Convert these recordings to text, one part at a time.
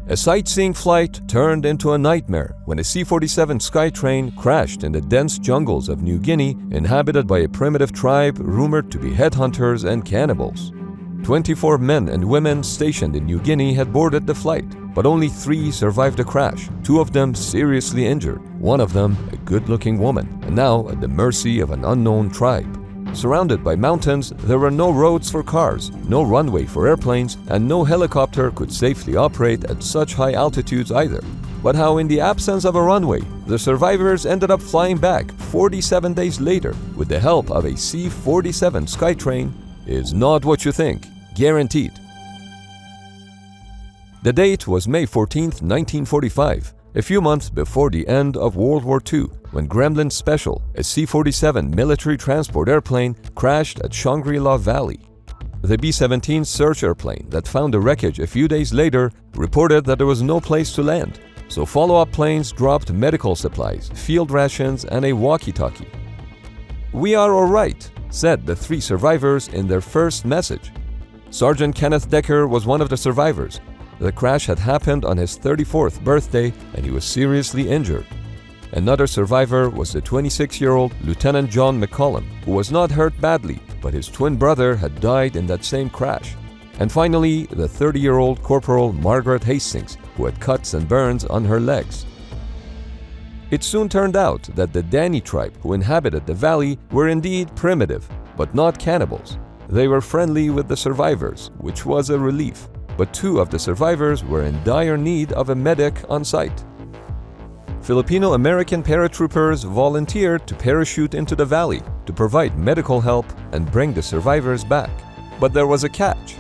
A sightseeing flight turned into a nightmare when a C-47 Skytrain crashed in the dense jungles of New Guinea, inhabited by a primitive tribe rumored to be headhunters and cannibals. 24 men and women stationed in New Guinea had boarded the flight, but only 3 survived the crash, 2 of them seriously injured, one of them a good-looking woman, and now at the mercy of an unknown tribe. Surrounded by mountains, there were no roads for cars, no runway for airplanes, and no helicopter could safely operate at such high altitudes either. But how, in the absence of a runway, the survivors ended up flying back 47 days later with the help of a C-47 Skytrain is not what you think, guaranteed. The date was May 14, 1945, a few months before the end of World War II, when Gremlin Special, a C-47 military transport airplane, crashed at Shangri-La Valley. The B-17 search airplane that found the wreckage a few days later reported that there was no place to land, so follow-up planes dropped medical supplies, field rations, and a walkie-talkie. "We are all right," said the 3 survivors in their first message. Sergeant Kenneth Decker was one of the survivors. The crash had happened on his 34th birthday, and he was seriously injured. Another survivor was the 26-year-old Lieutenant John McCollum, who was not hurt badly, but his twin brother had died in that same crash. And finally, the 30-year-old Corporal Margaret Hastings, who had cuts and burns on her legs. It soon turned out that the Dani tribe who inhabited the valley were indeed primitive, but not cannibals. They were friendly with the survivors, which was a relief, but 2 of the survivors were in dire need of a medic on site. Filipino-American paratroopers volunteered to parachute into the valley to provide medical help and bring the survivors back. But there was a catch.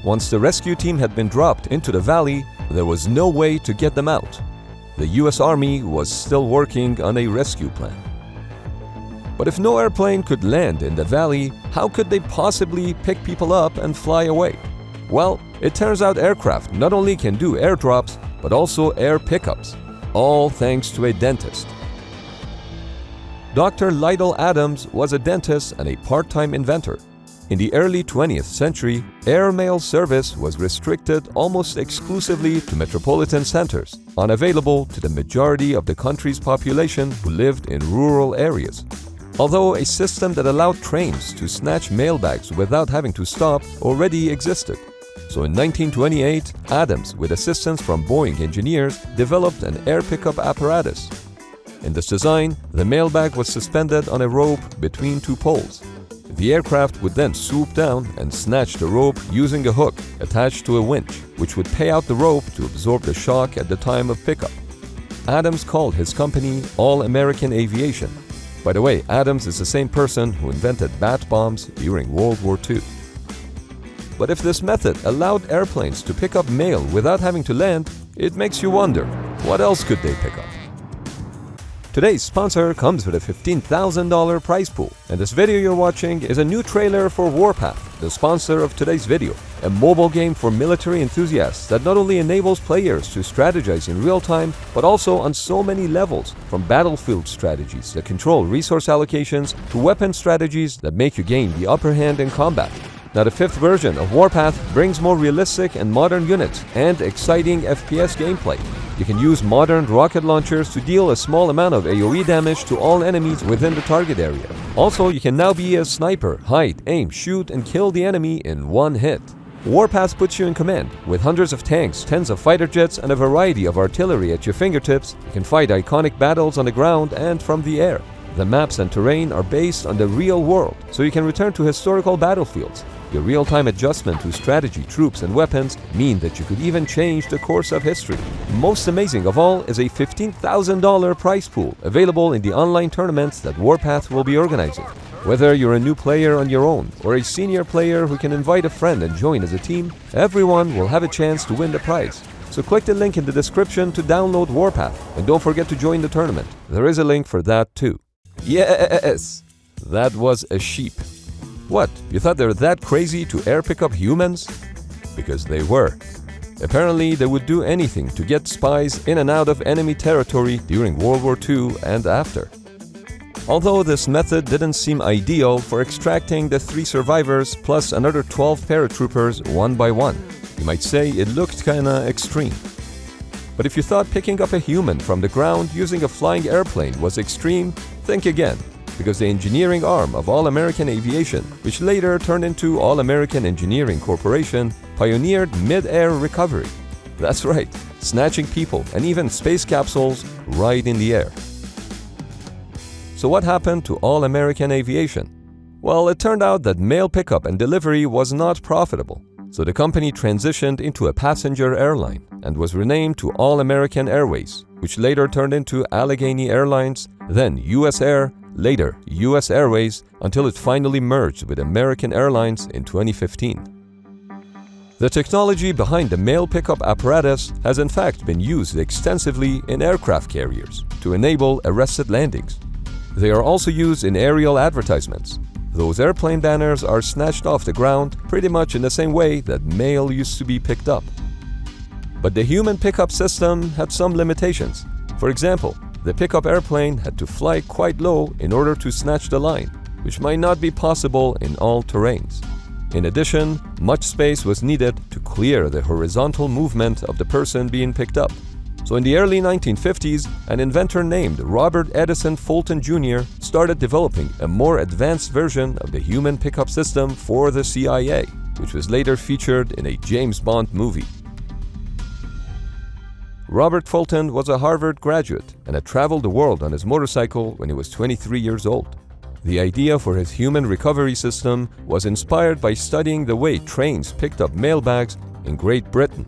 Once the rescue team had been dropped into the valley, there was no way to get them out. The US Army was still working on a rescue plan. But if no airplane could land in the valley, how could they possibly pick people up and fly away? Well, it turns out aircraft not only can do airdrops, but also air pickups, all thanks to a dentist. Dr. Lytle Adams was a dentist and a part-time inventor. In the early 20th century, airmail service was restricted almost exclusively to metropolitan centers, unavailable to the majority of the country's population who lived in rural areas. Although a system that allowed trains to snatch mailbags without having to stop already existed. So in 1928, Adams, with assistance from Boeing engineers, developed an air pickup apparatus. In this design, the mailbag was suspended on a rope between 2 poles. The aircraft would then swoop down and snatch the rope using a hook attached to a winch, which would pay out the rope to absorb the shock at the time of pickup. Adams called his company All American Aviation. By the way, Adams is the same person who invented bat bombs during World War II. But if this method allowed airplanes to pick up mail without having to land, it makes you wonder, what else could they pick up? Today's sponsor comes with a $15,000 prize pool, and this video you're watching is a new trailer for Warpath, the sponsor of today's video, a mobile game for military enthusiasts that not only enables players to strategize in real time, but also on so many levels, from battlefield strategies that control resource allocations to weapon strategies that make you gain the upper hand in combat. Now, the 5th version of Warpath brings more realistic and modern units and exciting FPS gameplay. You can use modern rocket launchers to deal a small amount of AoE damage to all enemies within the target area. Also, you can now be a sniper, hide, aim, shoot, and kill the enemy in one hit. Warpath puts you in command. With hundreds of tanks, tens of fighter jets, and a variety of artillery at your fingertips, you can fight iconic battles on the ground and from the air. The maps and terrain are based on the real world, so you can return to historical battlefields. Your real-time adjustment to strategy, troops, and weapons mean that you could even change the course of history. Most amazing of all is a $15,000 prize pool available in the online tournaments that Warpath will be organizing. Whether you're a new player on your own or a senior player who can invite a friend and join as a team, everyone will have a chance to win the prize. So click the link in the description to download Warpath, and don't forget to join the tournament. There is a link for that too. Yes! That was a sheep. What, you thought they were that crazy to air pick up humans? Because they were. Apparently, they would do anything to get spies in and out of enemy territory during World War II and after. Although this method didn't seem ideal for extracting the 3 survivors plus another 12 paratroopers one by one. You might say it looked kinda extreme. But if you thought picking up a human from the ground using a flying airplane was extreme, think again, because the engineering arm of All American Aviation, which later turned into All American Engineering Corporation, pioneered mid-air recovery. That's right, snatching people and even space capsules right in the air. So what happened to All American Aviation? Well, it turned out that mail pickup and delivery was not profitable, so the company transitioned into a passenger airline and was renamed to All American Airways, which later turned into Allegheny Airlines, then US Air, later US Airways, until it finally merged with American Airlines in 2015. The technology behind the mail pickup apparatus has in fact been used extensively in aircraft carriers to enable arrested landings. They are also used in aerial advertisements. Those airplane banners are snatched off the ground pretty much in the same way that mail used to be picked up. But the human pickup system had some limitations. For example, the pickup airplane had to fly quite low in order to snatch the line, which might not be possible in all terrains. In addition, much space was needed to clear the horizontal movement of the person being picked up. So in the early 1950s, an inventor named Robert Edison Fulton Jr. started developing a more advanced version of the human pickup system for the CIA, which was later featured in a James Bond movie. Robert Fulton was a Harvard graduate and had traveled the world on his motorcycle when he was 23 years old. The idea for his human recovery system was inspired by studying the way trains picked up mailbags in Great Britain.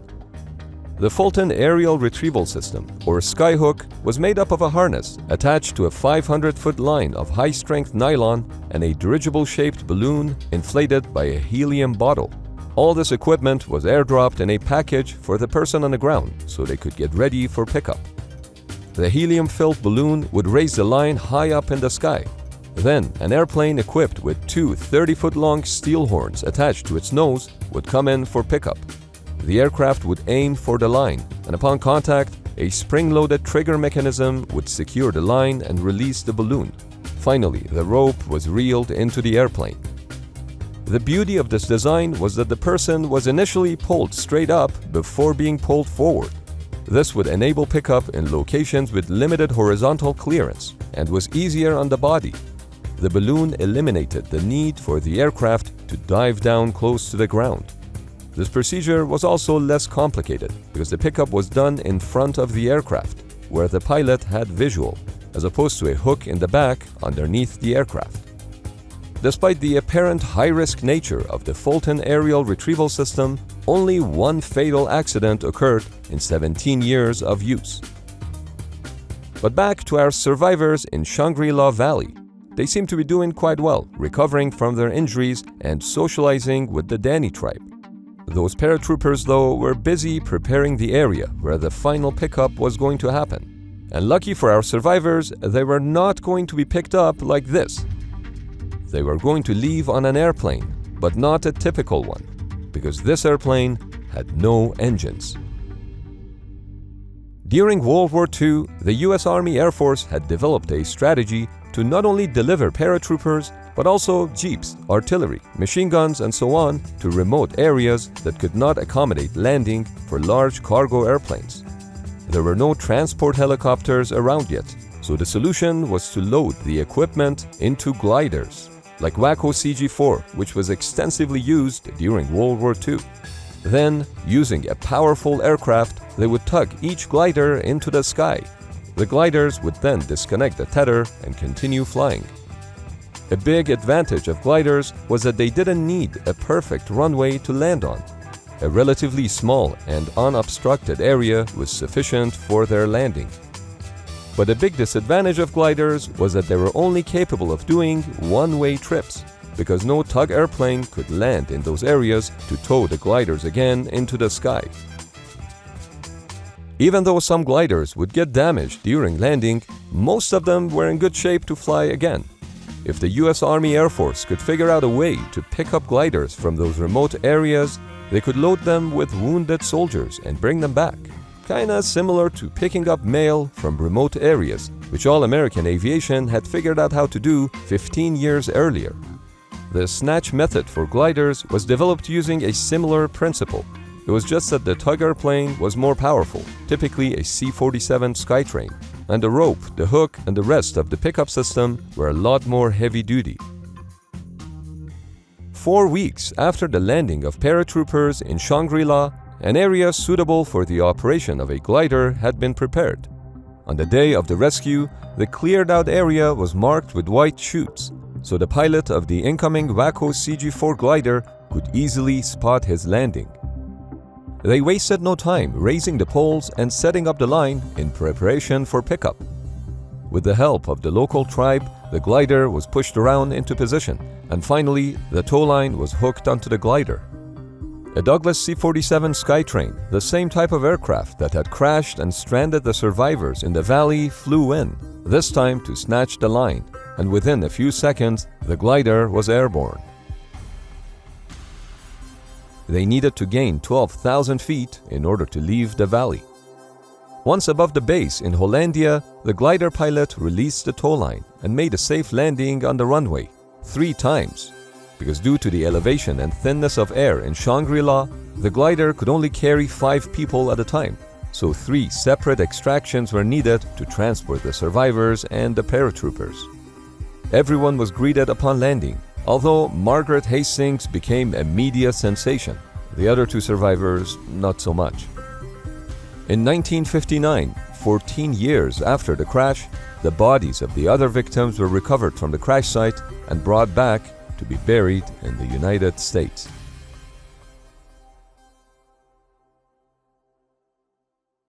The Fulton Aerial Retrieval System, or Skyhook, was made up of a harness attached to a 500-foot line of high-strength nylon and a dirigible-shaped balloon inflated by a helium bottle. All this equipment was airdropped in a package for the person on the ground so they could get ready for pickup. The helium-filled balloon would raise the line high up in the sky. Then, an airplane equipped with two 30-foot-long steel horns attached to its nose would come in for pickup. The aircraft would aim for the line, and upon contact, a spring-loaded trigger mechanism would secure the line and release the balloon. Finally, the rope was reeled into the airplane. The beauty of this design was that the person was initially pulled straight up before being pulled forward. This would enable pickup in locations with limited horizontal clearance and was easier on the body. The balloon eliminated the need for the aircraft to dive down close to the ground. This procedure was also less complicated because the pickup was done in front of the aircraft, where the pilot had visual, as opposed to a hook in the back underneath the aircraft. Despite the apparent high-risk nature of the Fulton Aerial Retrieval System, only one fatal accident occurred in 17 years of use. But back to our survivors in Shangri-La Valley. They seem to be doing quite well, recovering from their injuries and socializing with the Dani tribe. Those paratroopers, though, were busy preparing the area where the final pickup was going to happen. And lucky for our survivors, they were not going to be picked up like this. They were going to leave on an airplane, but not a typical one, because this airplane had no engines. During World War II, the US Army Air Force had developed a strategy to not only deliver paratroopers, but also jeeps, artillery, machine guns, and so on to remote areas that could not accommodate landing for large cargo airplanes. There were no transport helicopters around yet, so the solution was to load the equipment into gliders, like Waco CG-4, which was extensively used during World War II. Then, using a powerful aircraft, they would tug each glider into the sky. The gliders would then disconnect the tether and continue flying. A big advantage of gliders was that they didn't need a perfect runway to land on. A relatively small and unobstructed area was sufficient for their landing. But a big disadvantage of gliders was that they were only capable of doing one-way trips, because no tug airplane could land in those areas to tow the gliders again into the sky. Even though some gliders would get damaged during landing, most of them were in good shape to fly again. If the US Army Air Force could figure out a way to pick up gliders from those remote areas, they could load them with wounded soldiers and bring them back. Kinda similar to picking up mail from remote areas, which All American Aviation had figured out how to do 15 years earlier. The snatch method for gliders was developed using a similar principle. It was just that the Tiger plane was more powerful, typically a C-47 Skytrain, and the rope, the hook, and the rest of the pickup system were a lot more heavy-duty. 4 weeks after the landing of paratroopers in Shangri-La, an area suitable for the operation of a glider had been prepared. On the day of the rescue, the cleared-out area was marked with white chutes, so the pilot of the incoming Waco CG-4 glider could easily spot his landing. They wasted no time raising the poles and setting up the line in preparation for pickup. With the help of the local tribe, the glider was pushed around into position, and finally, the tow line was hooked onto the glider. A Douglas C-47 Skytrain, the same type of aircraft that had crashed and stranded the survivors in the valley, flew in, this time to snatch the line, and within a few seconds, the glider was airborne. They needed to gain 12,000 feet in order to leave the valley. Once above the base in Hollandia, the glider pilot released the tow line and made a safe landing on the runway 3 times. Because due to the elevation and thinness of air in Shangri-La, the glider could only carry 5 people at a time, so 3 separate extractions were needed to transport the survivors and the paratroopers. Everyone was greeted upon landing, although Margaret Hastings became a media sensation. The other 2 survivors, not so much. In 1959, 14 years after the crash, the bodies of the other victims were recovered from the crash site and brought back to be buried in the United States.